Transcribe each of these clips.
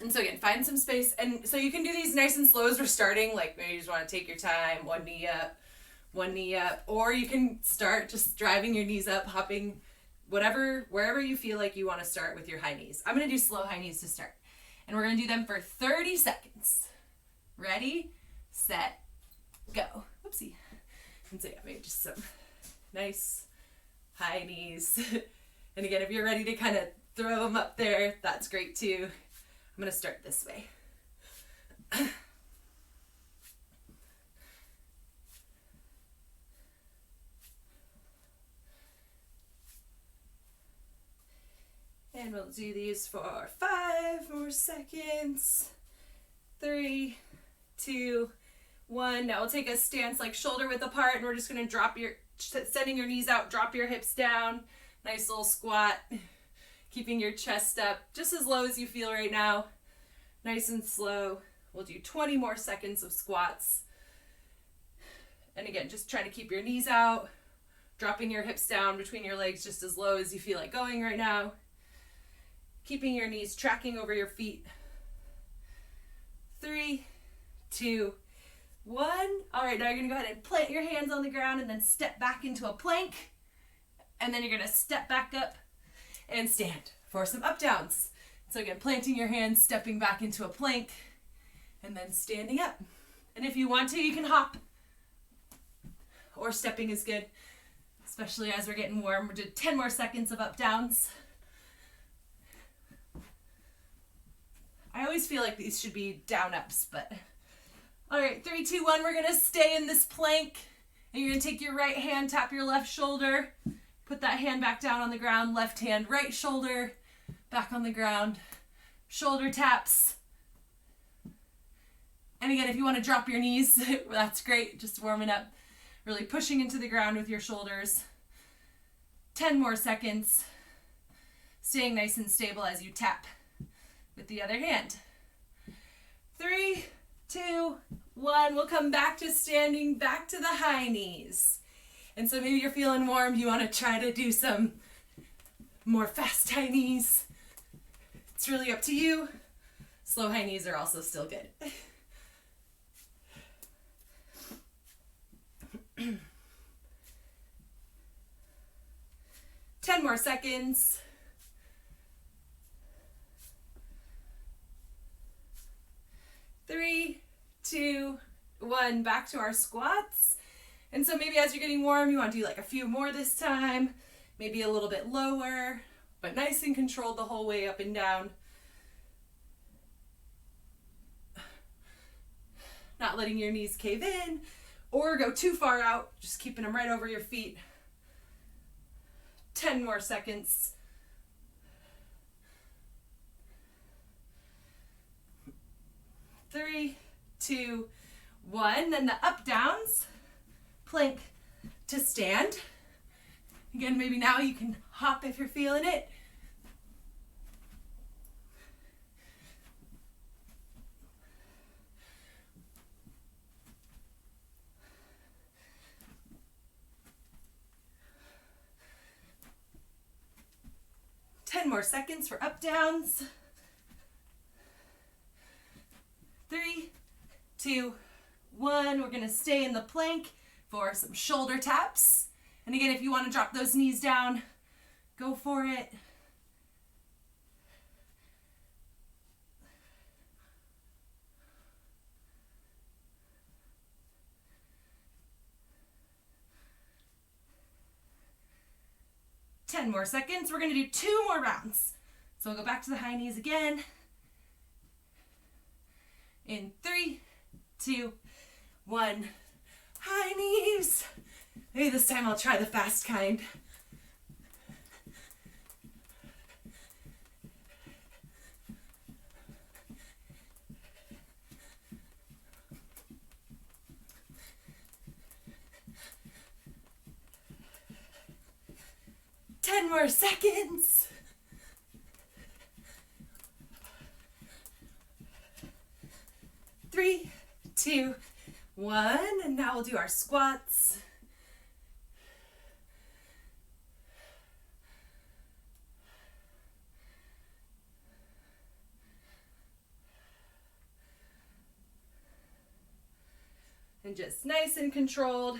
And so again, find some space. And so you can do these nice and slow as we're starting. Like maybe you just want to take your time, one knee up. Or you can start just driving your knees up, hopping, wherever you feel like you want to start with your high knees. I'm going to do slow high knees to start. And we're going to do them for 30 seconds. Ready, set, go. Oopsie. And so yeah, maybe just some nice high knees. And again, if you're ready to kind of throw them up there, that's great too. I'm going to start this way. And we'll do these for 5 more seconds. 3, 2, 1. Now we'll take a stance like shoulder width apart, and we're just going to sending your knees out, drop your hips down. Nice little squat. Keeping your chest up just as low as you feel right now. Nice and slow. We'll do 20 more seconds of squats. And again, just trying to keep your knees out, dropping your hips down between your legs just as low as you feel like going right now. Keeping your knees tracking over your feet. 3, 2, 1. All right, now you're going to go ahead and plant your hands on the ground and then step back into a plank. And then you're going to step back up and stand for some up downs. So again, planting your hands, stepping back into a plank, and then standing up. And if you want to, you can hop. Or stepping is good, especially as we're getting warm. We'll do 10 more seconds of up downs. I always feel like these should be down ups, but all right, 3, 2, 1, we're gonna stay in this plank. And you're gonna take your right hand, tap your left shoulder, put that hand back down on the ground, left hand, right shoulder, back on the ground, shoulder taps. And again, if you want to drop your knees, that's great, just warming up, really pushing into the ground with your shoulders. 10 more seconds, staying nice and stable as you tap with the other hand. 3, 2, 1, we'll come back to standing, back to the high knees. And so maybe you're feeling warm, you want to try to do some more fast high knees. It's really up to you. Slow high knees are also still good. 10 more seconds. 3, 2, 1, back to our squats. And so maybe as you're getting warm, you want to do like a few more this time, maybe a little bit lower, but nice and controlled the whole way up and down. Not letting your knees cave in or go too far out, just keeping them right over your feet. 10 more seconds. 3, 2, 1. Then the up downs, plank to stand. Again, maybe now you can hop if you're feeling it. More seconds for up downs. 3, 2, 1. We're going to stay in the plank for some shoulder taps. And again, if you want to drop those knees down, go for it. More seconds. We're going to do 2 more rounds. So we'll go back to the high knees again. In 3, 2, 1. High knees. Maybe this time I'll try the fast kind. More seconds. 3, 2, 1. And now we'll do our squats. And just nice and controlled.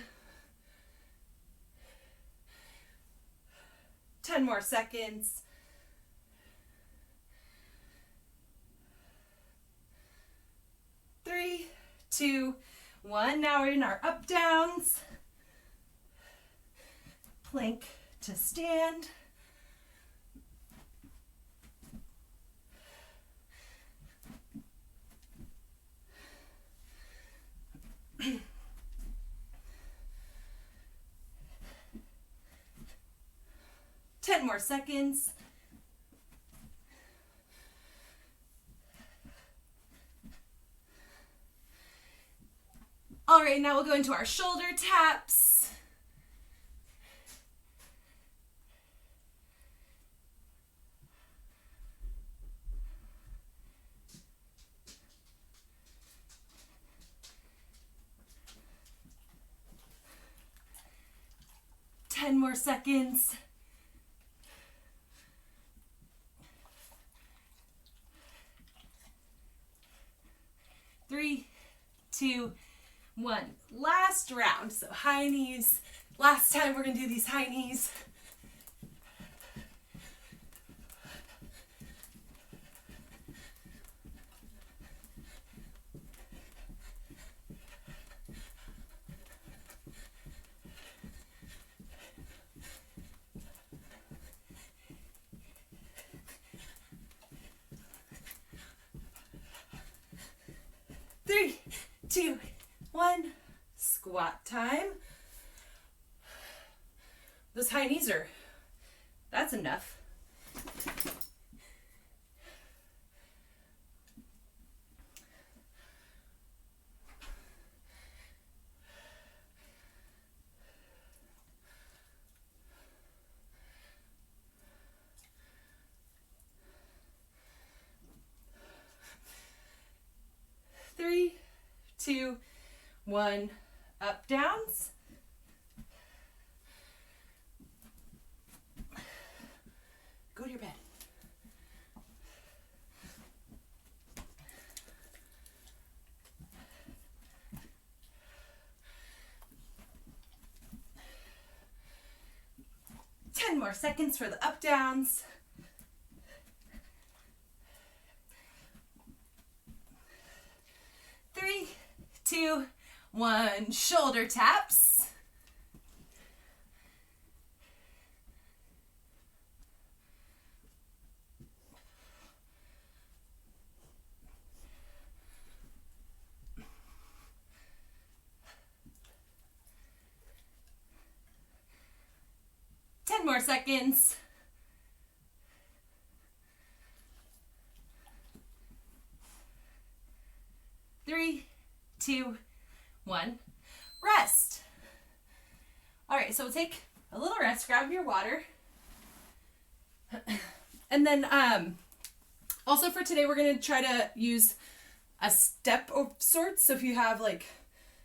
10 more seconds. 3, 2, 1. Now we're in our up downs. Plank to stand. Ten more seconds. All right, now we'll go into our shoulder taps. Ten more seconds. 3, 2, 1. Last round. So high knees. Last time we're going to do these high knees. Three, 2, 1. Squat time. Those high knees that's enough. Three, 2, 1. Up downs. Go to your bed. Ten more seconds for the up downs. 3, 2, 1. Shoulder taps. Ten more seconds. 3, 2, 1. Rest. All right, so we'll take a little rest. Grab your water. And then also for today, we're going to try to use a step of sorts. So if you have like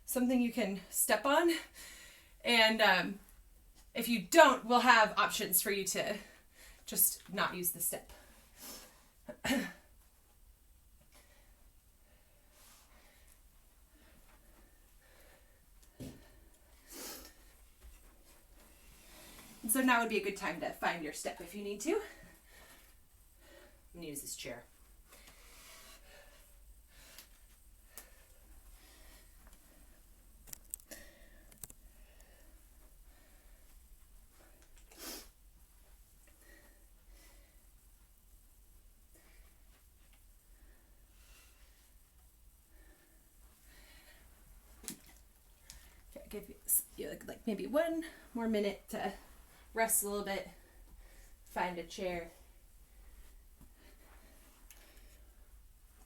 something you can step on, and if you don't, we'll have options for you to just not use the step. And so now would be a good time to find your step if you need to. I'm going to use this chair. Okay, I'll give you like maybe 1 more minute to rest a little bit, find a chair.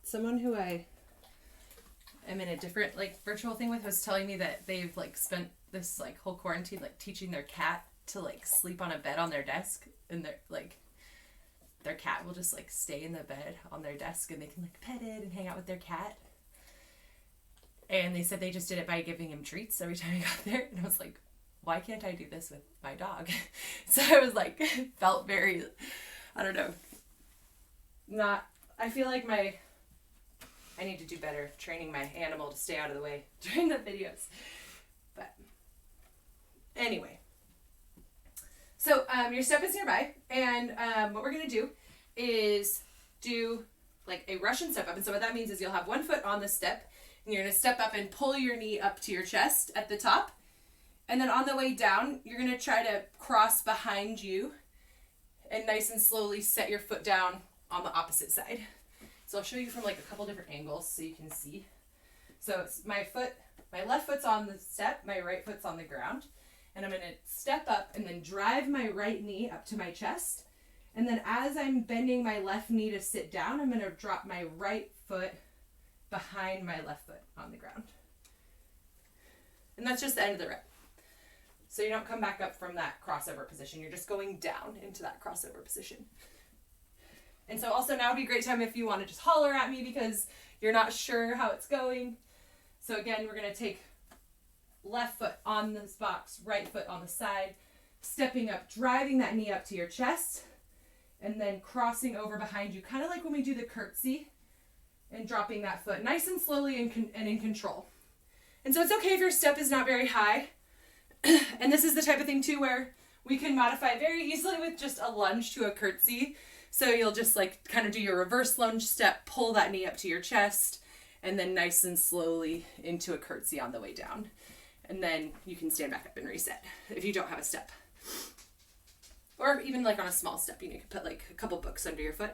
Someone who I am in a different like virtual thing with was telling me that they've like spent this like whole quarantine like teaching their cat to like sleep on a bed on their desk, and their cat will just like stay in the bed on their desk, and they can like pet it and hang out with their cat. And they said they just did it by giving him treats every time he got there, and I was like, why can't I do this with my dog? So I was like, felt very, I don't know, I feel like I need to do better training my animal to stay out of the way during the videos. But anyway, so your step is nearby, and what we're going to do is do like a Russian step up. And so what that means is you'll have one foot on the step, and you're going to step up and pull your knee up to your chest at the top. And then on the way down, you're going to try to cross behind you and nice and slowly set your foot down on the opposite side. So I'll show you from like a couple different angles so you can see. So it's my left foot's on the step, my right foot's on the ground. And I'm going to step up and then drive my right knee up to my chest. And then as I'm bending my left knee to sit down, I'm going to drop my right foot behind my left foot on the ground. And that's just the end of the rep. So you don't come back up from that crossover position. You're just going down into that crossover position. And so also now would be a great time if you want to just holler at me because you're not sure how it's going. So again, we're going to take left foot on this box, right foot on the side, stepping up, driving that knee up to your chest, and then crossing over behind you, kind of like when we do the curtsy, and dropping that foot nice and slowly and in control. And so it's okay if your step is not very high. And this is the type of thing too where we can modify very easily with just a lunge to a curtsy. So you'll just like kind of do your reverse lunge step, pull that knee up to your chest, and then nice and slowly into a curtsy on the way down. And then you can stand back up and reset if you don't have a step. Or even like on a small step, you can put like a couple books under your foot.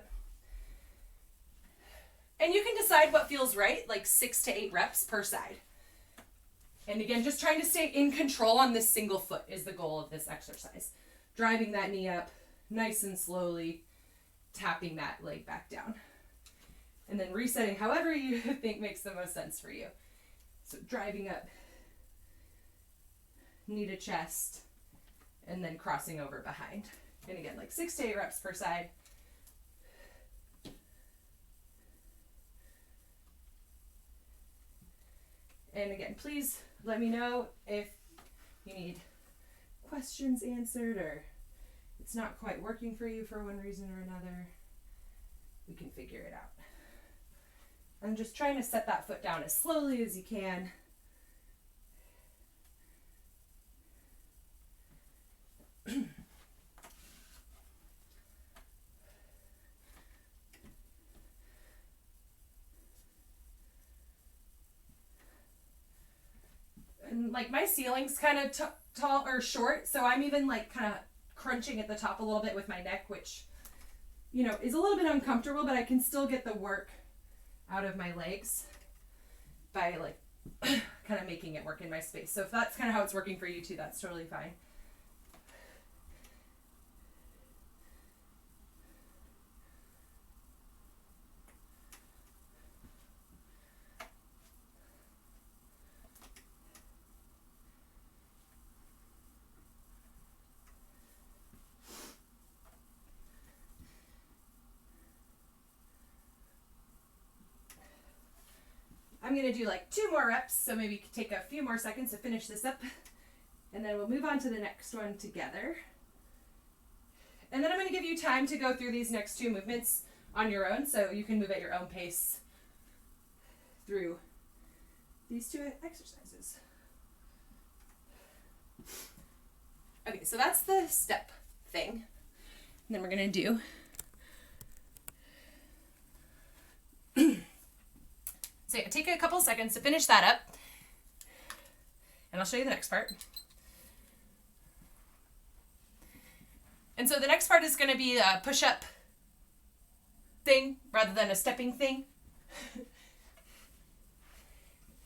And you can decide what feels right, like 6 to 8 reps per side. And again, just trying to stay in control on this single foot is the goal of this exercise. Driving that knee up nice and slowly, tapping that leg back down. And then resetting however you think makes the most sense for you. So driving up, knee to chest, and then crossing over behind. And again, like 6 to 8 reps per side. And again, please let me know if you need questions answered or it's not quite working for you for one reason or another. We can figure it out. I'm just trying to set that foot down as slowly as you can. And like my ceiling's kind of tall or short, so I'm even like kind of crunching at the top a little bit with my neck, which, you know, is a little bit uncomfortable, but I can still get the work out of my legs by like kind of making it work in my space. So if that's kind of how it's working for you too, that's totally fine. I'm going to do like 2 more reps, so maybe you can take a few more seconds to finish this up, and then we'll move on to the next one together. And then I'm going to give you time to go through these next 2 movements on your own, so you can move at your own pace through these 2 exercises. Okay, so that's the step thing. And then we're going to do so yeah, take a couple seconds to finish that up, and I'll show you the next part. And so the next part is going to be a push-up thing rather than a stepping thing.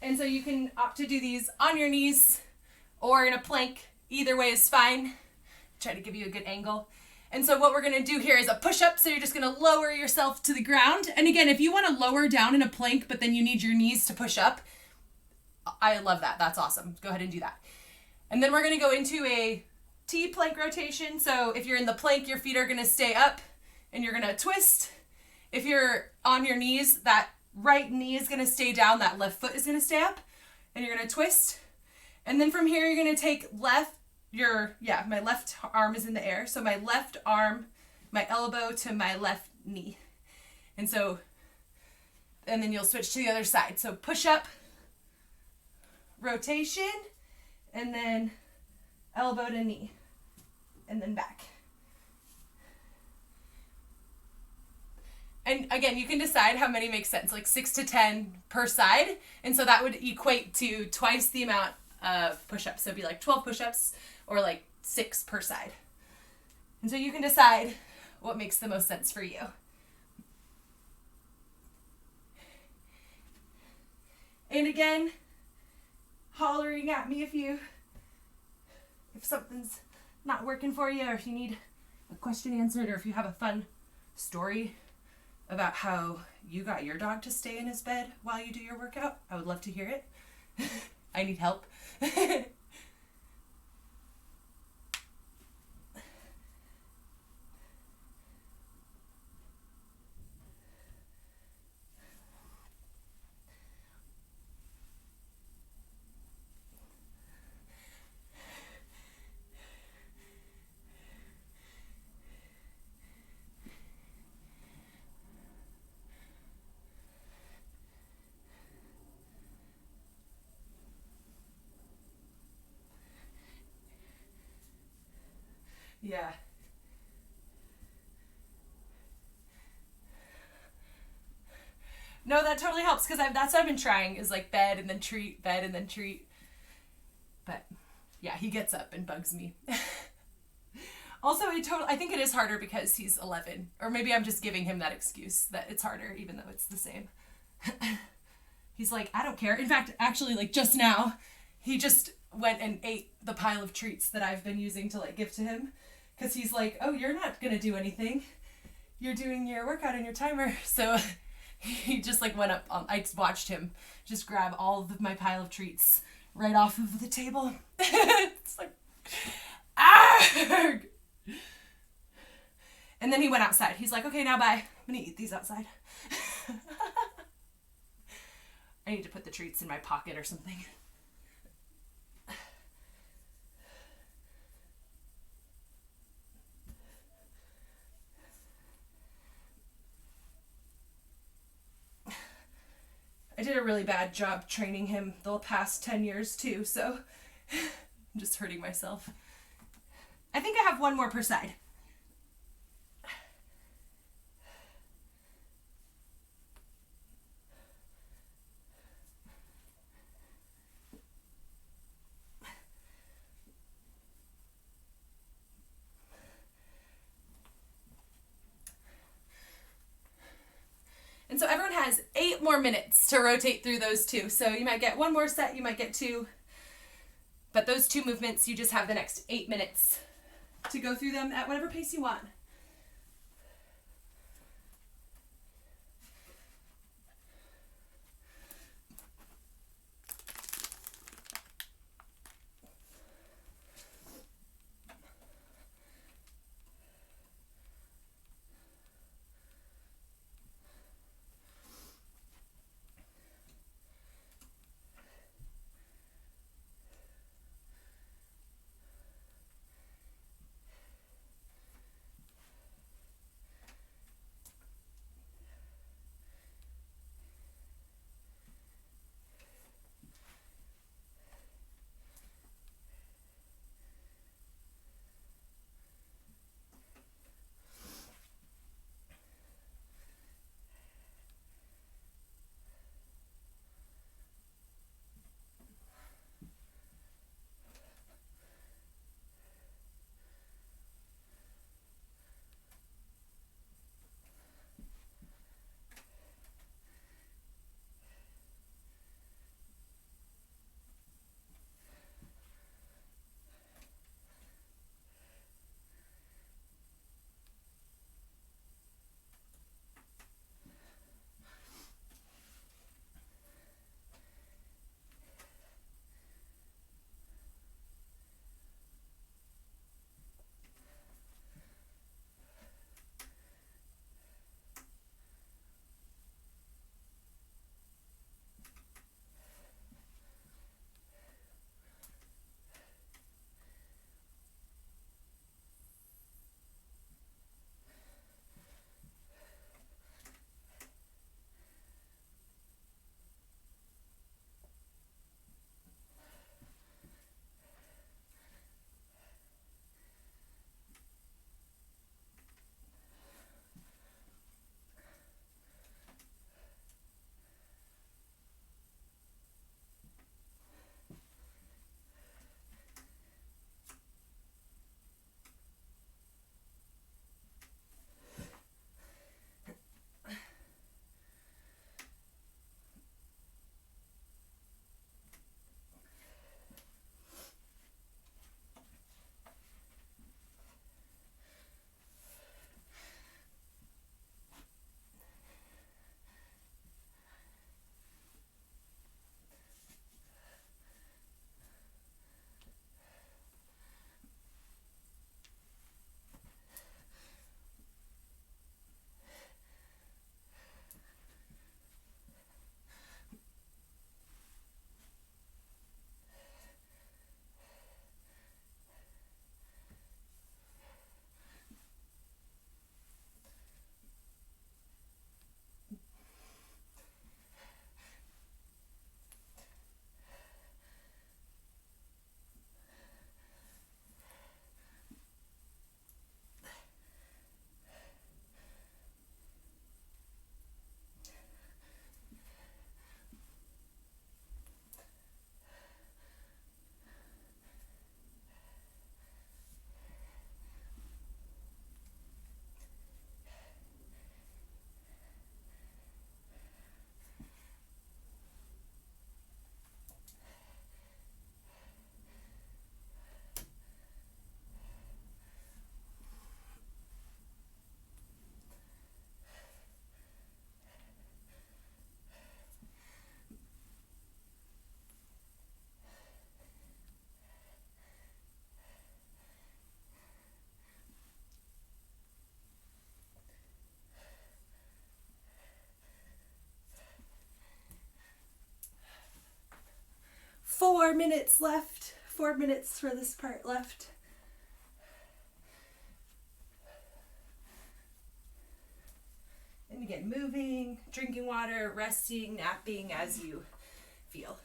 And so you can opt to do these on your knees or in a plank. Either way is fine. Try to give you a good angle. And so what we're going to do here is a push-up. So you're just going to lower yourself to the ground. And again, if you want to lower down in a plank, but then you need your knees to push up, I love that. That's awesome. Go ahead and do that. And then we're going to go into a T-plank rotation. So if you're in the plank, your feet are going to stay up and you're going to twist. If you're on your knees, that right knee is going to stay down. That left foot is going to stay up and you're going to twist. And then from here, you're going to take my left arm is in the air. So my left arm, my elbow to my left knee. And so and then you'll switch to the other side. So push up, rotation, and then elbow to knee, and then back. And again, you can decide how many make sense, like 6 to 10 per side. And so that would equate to twice the amount of push-ups. So it'd be like 12 push-ups or like 6 per side. And so you can decide what makes the most sense for you. And again, hollering at me if something's not working for you, or if you need a question answered, or if you have a fun story about how you got your dog to stay in his bed while you do your workout. I would love to hear it. I need help. Yeah. No, that totally helps, because that's what I've been trying, is like bed and then treat, bed and then treat. But yeah, he gets up and bugs me. Also, I think it is harder because he's 11. Or maybe I'm just giving him that excuse that it's harder, even though it's the same. He's like, I don't care. In fact, actually, like just now, he just went and ate the pile of treats that I've been using to like give to him. Because he's like, oh, you're not going to do anything. You're doing your workout and your timer. So he just like went up. I watched him just grab all of my pile of treats right off of the table. It's like, argh! And then he went outside. He's like, okay, now bye. I'm going to eat these outside. I need to put the treats in my pocket or something. I did a really bad job training him the past 10 years too, so I'm just hurting myself. I think I have one more per side. And so everyone has 8 more minutes to rotate through those two. So you might get one more set, you might get 2. But those 2 movements, you just have the next 8 minutes to go through them at whatever pace you want. 4 minutes left. 4 minutes for this part left. And again, moving, drinking water, resting, napping as you feel.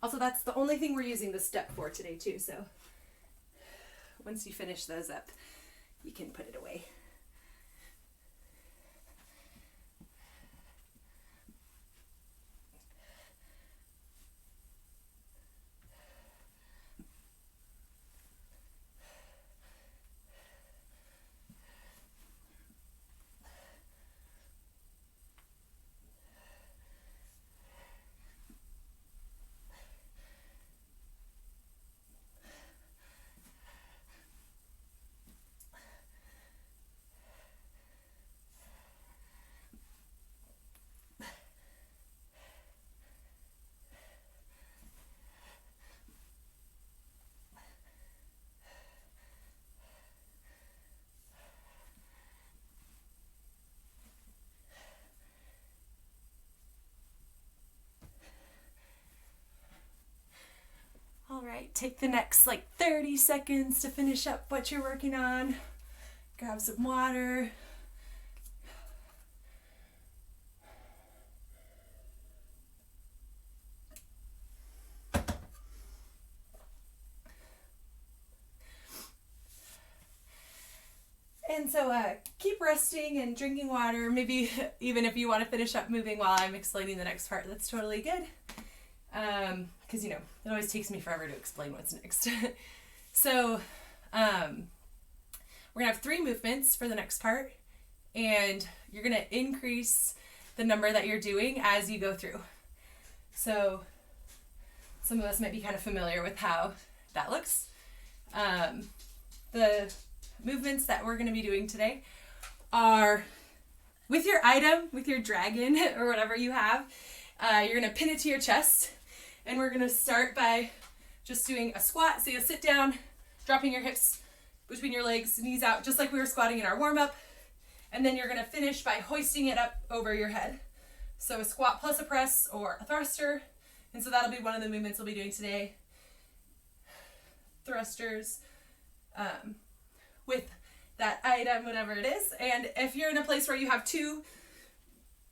Also, that's the only thing we're using the step for today too, so once you finish those up, you can put it away. All right, take the next like 30 seconds to finish up what you're working on. Grab some water. And so keep resting and drinking water. Maybe even if you want to finish up moving while I'm explaining the next part, that's totally good. Because, you know, it always takes me forever to explain what's next. So we're going to have 3 movements for the next part. And you're going to increase the number that you're doing as you go through. So some of us might be kind of familiar with how that looks. The movements that we're going to be doing today are with your item, with your dragon or whatever you have. You're going to pin it to your chest, and we're going to start by just doing a squat. So you'll sit down, dropping your hips between your legs, knees out, just like we were squatting in our warm-up. And then you're going to finish by hoisting it up over your head. So a squat plus a press or a thruster, And so that'll be one of the movements we'll be doing today. Thrusters with that item, whatever it is. And if you're in a place where you have two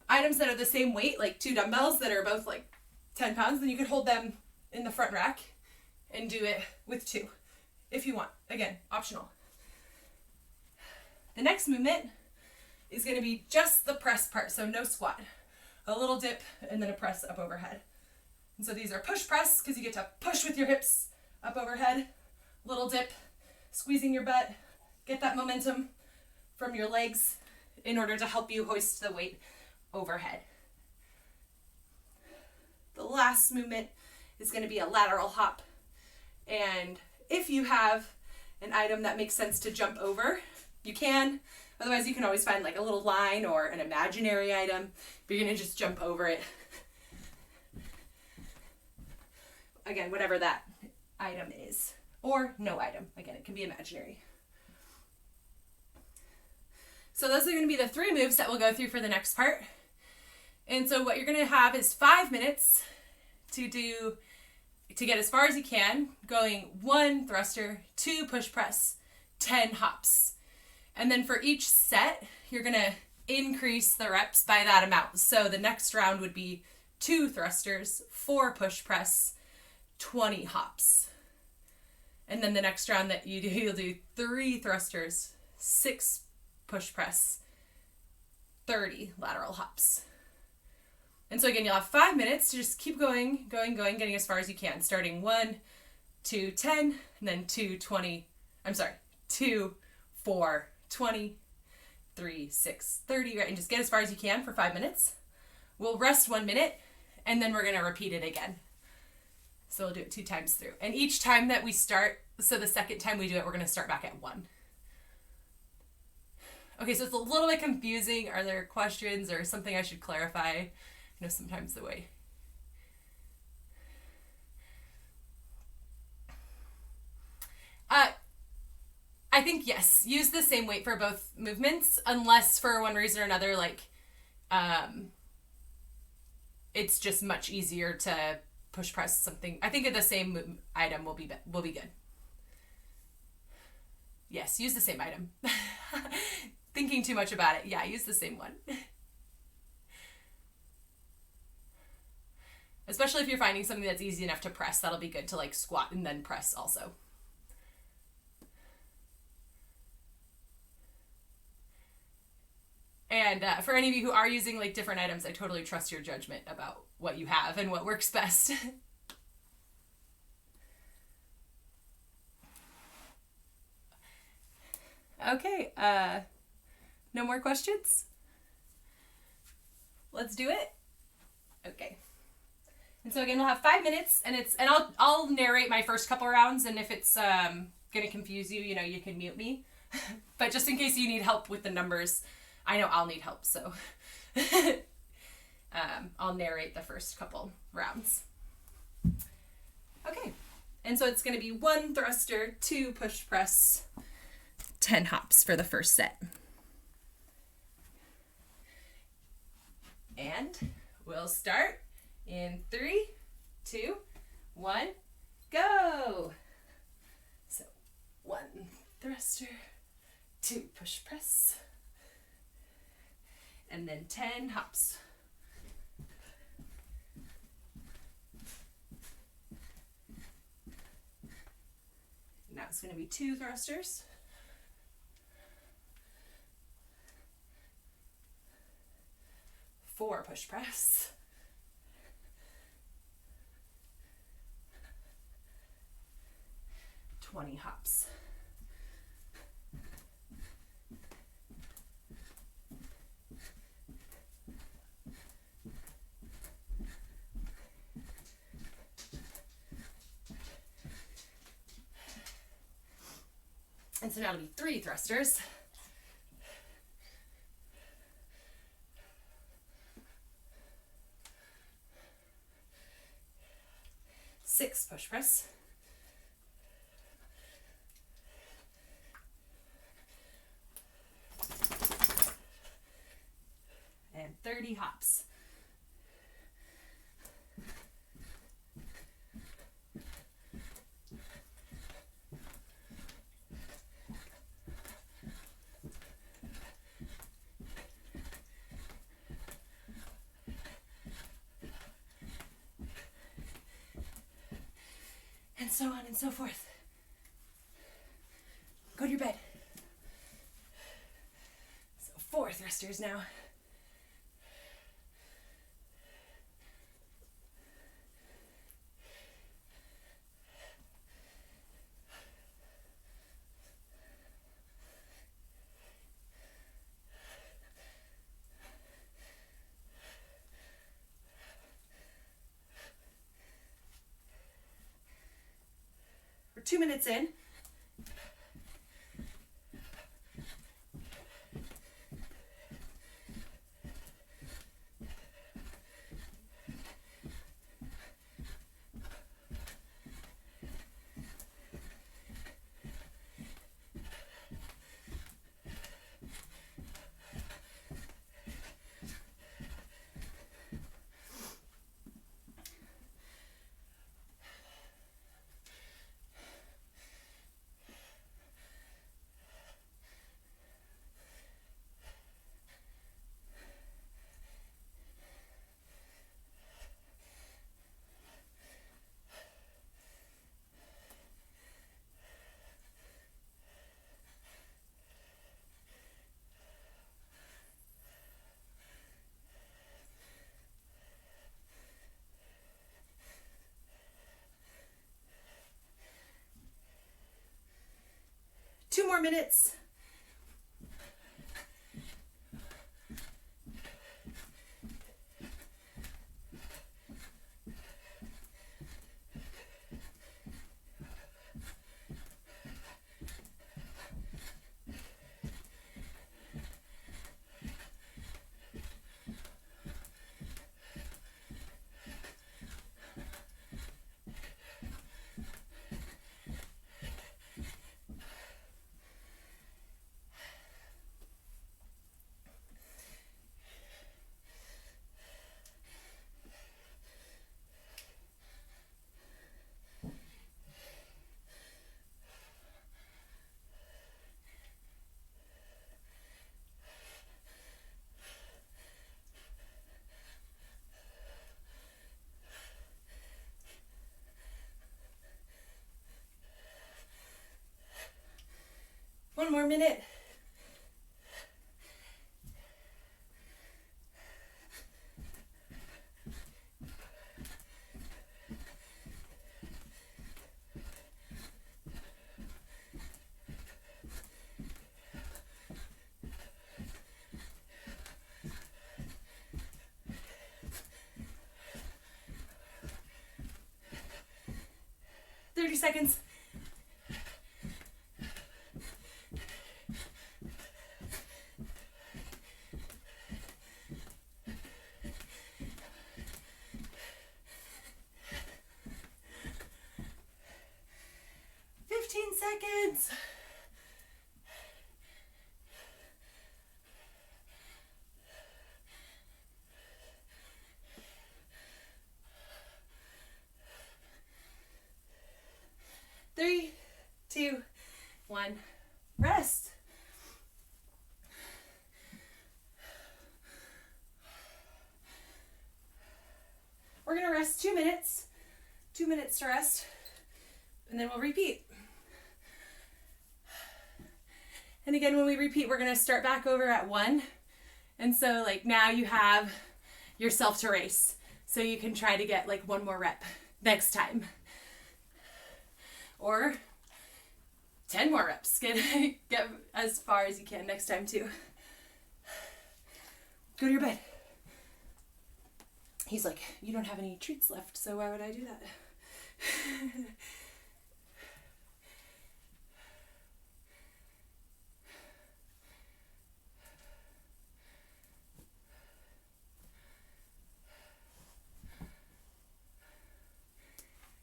items that are the same weight, like two dumbbells that are both like 10 pounds, then you could hold them in the front rack and do it with two if you want. Again, optional. The next movement is going to be just the press part, so no squat. A little dip and then a press up overhead. And so these are push press because you get to push with your hips up overhead. Little dip, squeezing your butt, get that momentum from your legs in order to help you hoist the weight overhead. The last movement is going to be a lateral hop. And if you have an item that makes sense to jump over, you can. Otherwise, you can always find like a little line or an imaginary item, but you're going to just jump over it. Again, whatever that item is. Or no item. Again, it can be imaginary. So those are going to be the 3 moves that we'll go through for the next part. And so what you're going to have is 5 minutes to get as far as you can, going 1 thruster, 2 push press, 10 hops. And then for each set, you're going to increase the reps by that amount. So the next round would be 2 thrusters, 4 push press, 20 hops. And then the next round that you do, you'll do 3 thrusters, 6 push press, 30 lateral hops. And so again, you'll have 5 minutes to just keep going, getting as far as you can. Starting 1, 2, 10, and then 2, 20, 2, 4, 20, 3, 6, 30, right? And just get as far as you can for 5 minutes. We'll rest 1 minute, and then we're going to repeat it again. So we'll do it 2 times through. And each time that we start, so the second time we do it, we're going to start back at 1. Okay, so it's a little bit confusing. Are there questions or something I should clarify? I know sometimes the way. I think yes, use the same weight for both movements, unless for one reason or another, like, it's just much easier to push press something. I think the same item will be good. Yes, use the same item. Thinking too much about it. Yeah, use the same one. Especially if you're finding something that's easy enough to press, that'll be good to like squat and then press also. And for any of you who are using like different items, I totally trust your judgment about what you have and what works best. Okay, no more questions? Let's do it. Okay. And so again, we'll have 5 minutes, and I'll narrate my first couple rounds, and if it's gonna confuse you, you can mute me. But just in case you need help with the numbers, I know I'll need help, so I'll narrate the first couple rounds. Okay, and so it's gonna be 1 thruster, 2 push press, 10 hops for the first set. And we'll start in 3, 2, 1, go. So 1 thruster, 2 push press, and then 10 hops. Now it's going to be 2 thrusters, 4 push press, 20 hops. And so now it'll be 3 thrusters, 6 push press, 30 hops. so on and so forth. Go to your bed. So 4 thrusters now. We're 2 minutes in. Two more minutes. One more minute. Seconds. Seconds. Three, 2, 1. Rest. We're going to rest 2 minutes. 2 minutes to rest. And then we'll repeat. And again, when we repeat, we're going to start back over at 1. And so like now you have yourself to race. So you can try to get like 1 more rep next time. Or 10 more reps. Get as far as you can next time too. Go to your bed. He's like, you don't have any treats left, so why would I do that?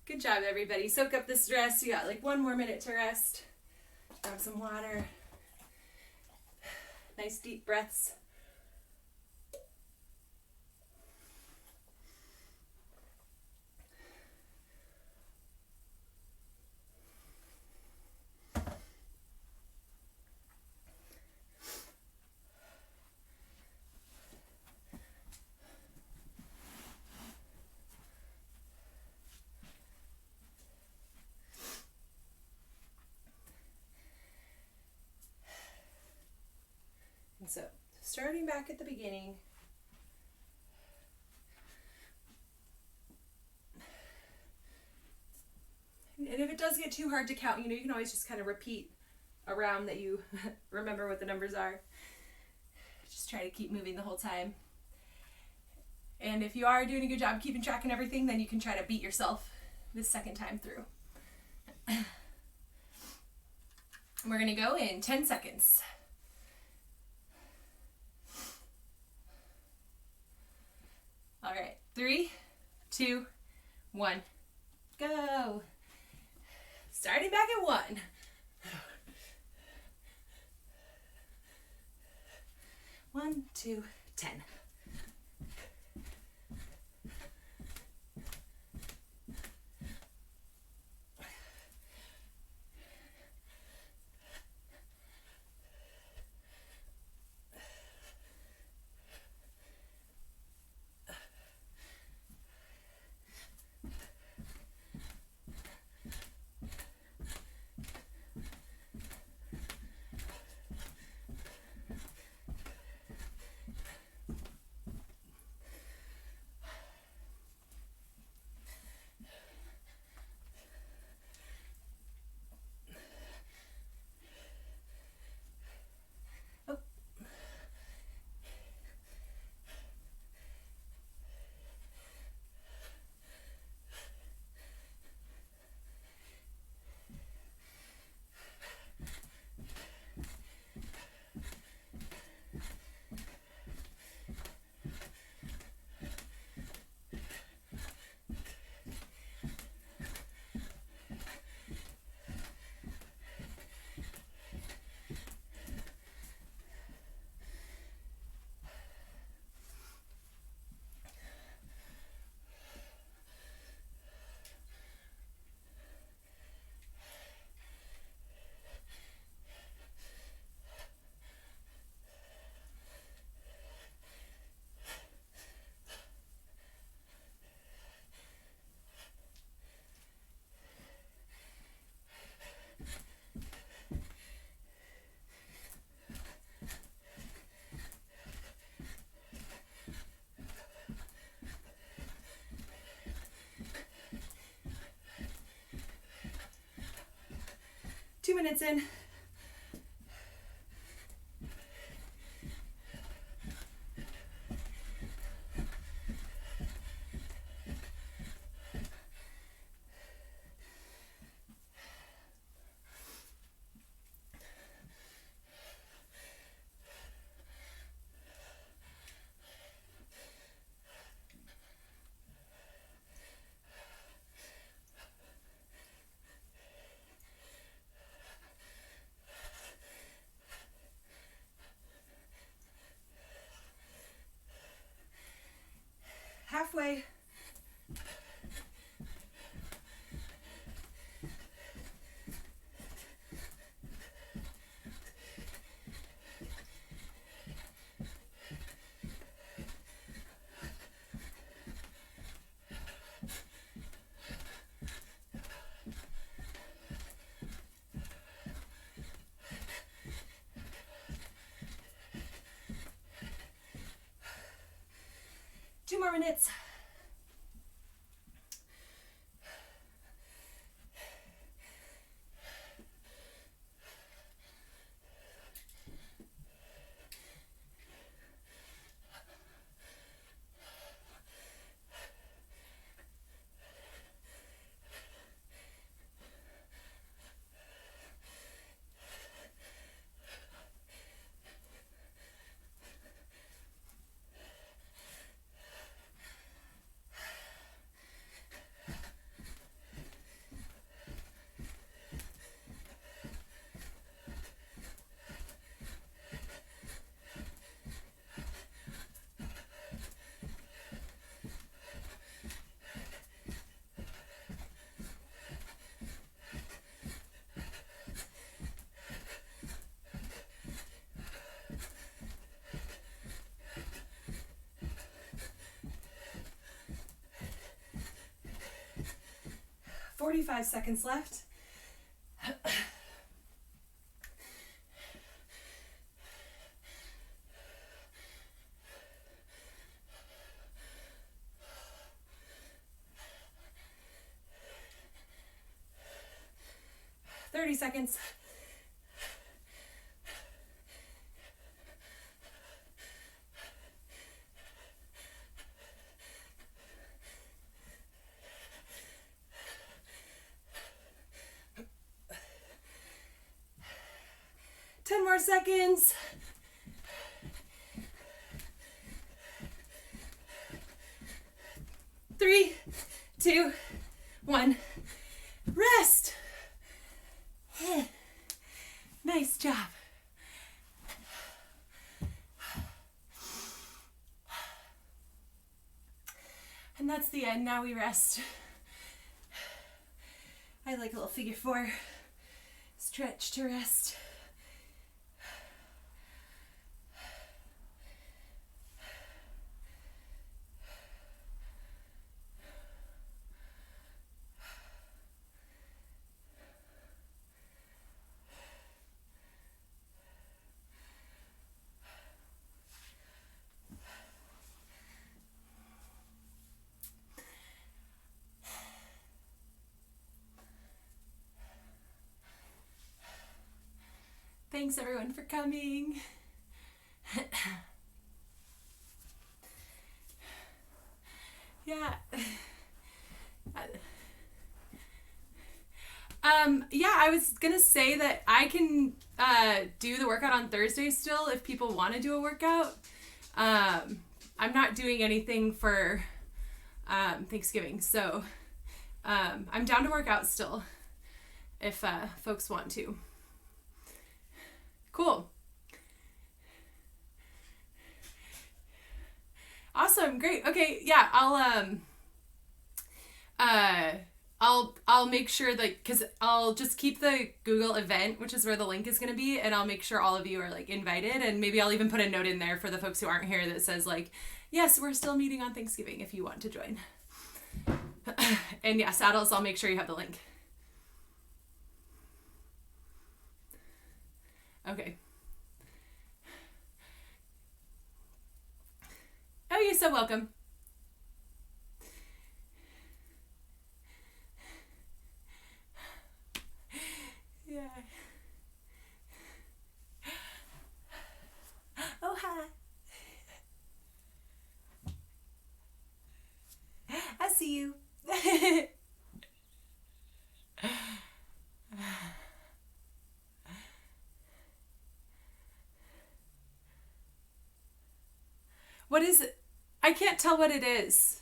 Good job, everybody. Soak up this rest. You got like 1 more minute to rest. Grab some water. Nice deep breaths. So starting back at the beginning. And if it does get too hard to count, you can always just kind of repeat around that you remember what the numbers are. Just try to keep moving the whole time. And if you are doing a good job keeping track and everything, then you can try to beat yourself this second time through. We're going to go in 10 seconds. All right, 3, 2, 1, go. Starting back at 1. 1, 2, 10. Two minutes in. Halfway. Two more minutes. "45 seconds left. seconds. Ten more seconds. Three, two, one. Rest. Nice job. And that's the end. Now we rest. I like a little figure 4 stretch to rest. Thanks everyone for coming. Yeah. Yeah, I was gonna say that I can do the workout on Thursday still if people want to do a workout. I'm not doing anything for Thanksgiving, so I'm down to work out still if folks want to. Cool. Awesome, great. Okay, yeah, I'll make sure that, because I'll just keep the Google event, which is where the link is going to be, and I'll make sure all of you are like invited, and maybe I'll even put a note in there for the folks who aren't here that says like, yes, we're still meeting on Thanksgiving if you want to join. And yes, adults, I'll make sure you have the link. Okay. Oh, you're so welcome. Yeah. Oh, hi. I see you. What is it? I can't tell what it is.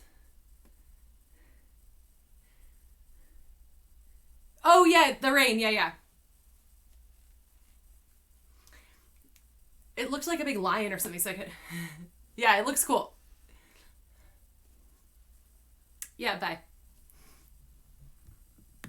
Oh, yeah, the rain. Yeah. It looks like a big lion or something, so I could... Yeah, it looks cool. Yeah, bye.